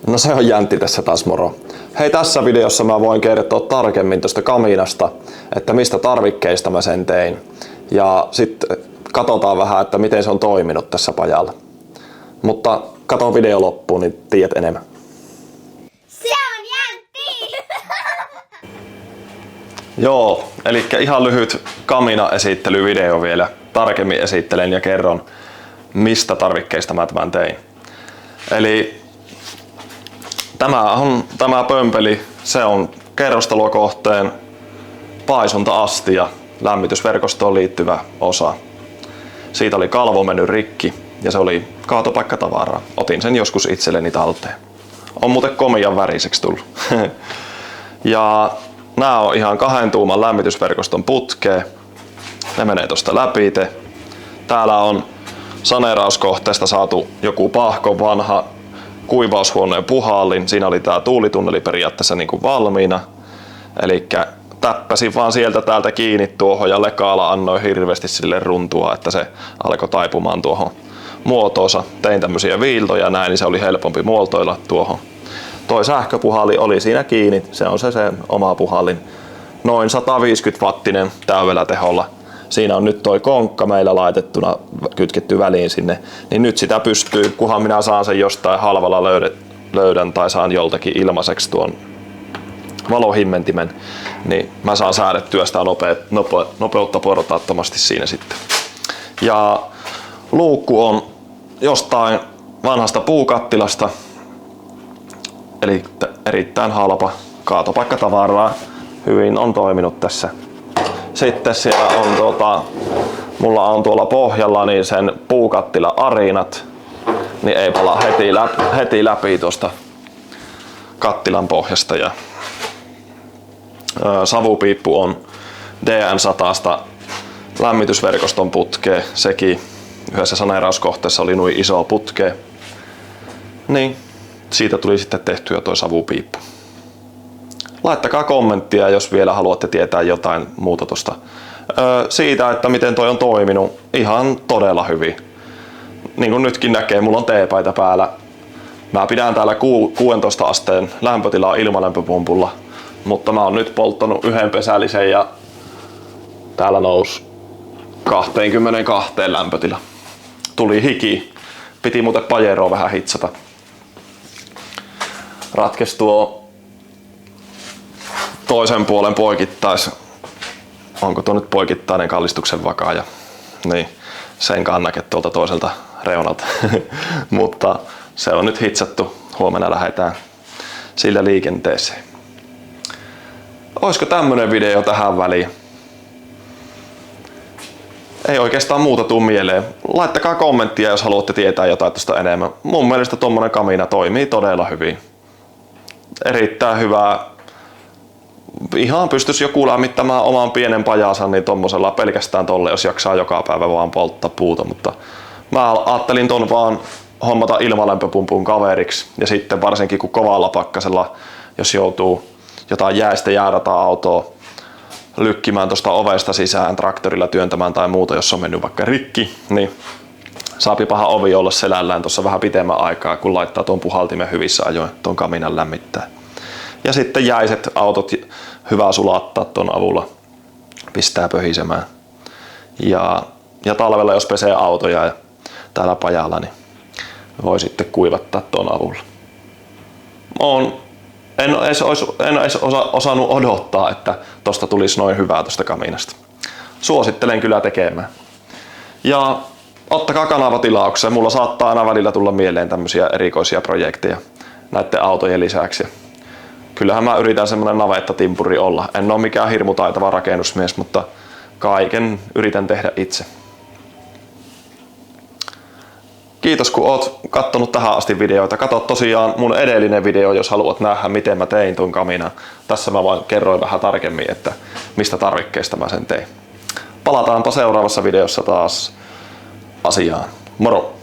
No se on Jäntti tässä taas, moro. Hei, tässä videossa mä voin kertoa tarkemmin tuosta kamiinasta, että mistä tarvikkeista mä sen tein. Ja sitten katsotaan vähän, että miten se on toiminut tässä pajalla. Mutta kato video loppuun, niin tiedät enemmän. Se on Jäntti! Joo, eli ihan lyhyt kamiina-esittelyvideo vielä. Tarkemmin esittelen ja kerron, mistä tarvikkeista mä tämän tein. Eli tämä pömpeli, se on kerrostalokohteen paisunta-astia, lämmitysverkostoon liittyvä osa. Siitä oli kalvo mennyt rikki ja se oli kaatopaikkatavaraa. Otin sen joskus itselleni talteen. On muuten komian väriseksi tullut. Ja nämä on ihan 2 tuuman lämmitysverkoston putkea. Ne menee tosta läpi. Täällä on saneerauskohteesta saatu joku pahko vanha kuivaushuoneen puhallin. Siinä oli tää tuulitunneli periaatteessa niin kuin valmiina. Elikkä täppäsin vaan sieltä täältä kiinni tuohon ja lekaalla annoin hirveästi sille runtua, että se alkoi taipumaan tuohon muotoonsa. Tein tämmöisiä viiltoja näin, niin se oli helpompi muotoilla tuohon. Toi sähköpuhalli oli siinä kiinni, se on se oma puhallin. Noin 150 wattinen täydellä teholla. Siinä on nyt toi konkka meillä laitettuna, kytketty väliin sinne. Niin nyt sitä pystyy, kunhan minä saan sen jostain halvalla löydän tai saan joltakin ilmaiseksi tuon valohimmentimen, niin mä saan säädettyä sitä nopeutta portaattomasti siinä sitten. Ja luukku on jostain vanhasta puukattilasta, eli erittäin halpa kaatopaikkatavaraa, hyvin on toiminut tässä. Sitten siellä on mulla on tuolla pohjalla niin sen puukattila arinat, niin ei palaa heti läpi tuosta kattilan pohjasta. Ja savupiippu on DN100 lämmitysverkoston putkea, sekin yhdessä saneerauskohteessa oli noin iso putkea. Niin siitä tuli sitten tehtyä toi savupiippu. Laittakaa kommenttia, jos vielä haluatte tietää jotain muuta tosta siitä, että miten toi on toiminut. Ihan todella hyvin. Niin kuin nytkin näkee, mulla on teepaita päällä. Mä pidän täällä 16 asteen lämpötilaa ilmalämpöpumpulla, mutta mä oon nyt polttanut 1 pesällisen ja täällä nousi 22 lämpötila. Tuli hiki. Piti muuten pajeroa vähän hitsata. Ratkesi tuo toisen puolen poikittais. Onko tuo nyt poikittainen kallistuksen vakaaja? Niin, sen kannake tuolta toiselta reunalta. Mutta se on nyt hitsattu. Huomenna lähdetään sillä liikenteeseen. Olisiko tämmönen video tähän väliin? Ei oikeastaan muuta tuu mieleen. Laittakaa kommenttia, jos haluatte tietää jotain tästä enemmän. Mun mielestä tommonen kamiina toimii todella hyvin. Erittäin hyvää. Ihan pystyisi joku lämmittämään oman pienen pajansa niin tommosella pelkästään tolle, jos jaksaa joka päivä vaan polttaa puuta. Mutta mä ajattelin ton vaan hommata ilmalämpöpumpun kaveriksi. Ja sitten varsinkin kun kovalla pakkasella, jos joutuu jotain jäistä jäädata-autoa lykkimään tuosta ovesta sisään traktorilla työntämään tai muuta, jos on mennyt vaikka rikki, niin saapi paha ovi olla selällään tuossa vähän pitemmän aikaa, kun laittaa tuon puhaltimen hyvissä ajoin tuon kaminan lämmittää. Ja sitten jäiset autot hyvä sulattaa tuon avulla, pistää pöhisemään. Ja talvella jos pesee autoja täällä pajalla, niin voi sitten kuivattaa tuon avulla. En edes osannut odottaa, että tosta tulisi noin hyvää tosta kamiinasta. Suosittelen kyllä tekemään. Ja ottakaa kanava tilaukseen. Mulla saattaa aina välillä tulla mieleen tämmöisiä erikoisia projekteja näiden autojen lisäksi. Kyllähän mä yritän semmonen navettatimpuri olla. En oo mikään hirmu taitava rakennusmies, mutta kaiken yritän tehdä itse. Kiitos kun oot kattonut tähän asti videoita. Kato tosiaan mun edellinen video, jos haluat nähdä miten mä tein tuon kaminan. Tässä mä vaan kerroin vähän tarkemmin, että mistä tarvikkeista mä sen tein. Palataanpa seuraavassa videossa taas asiaan. Moro!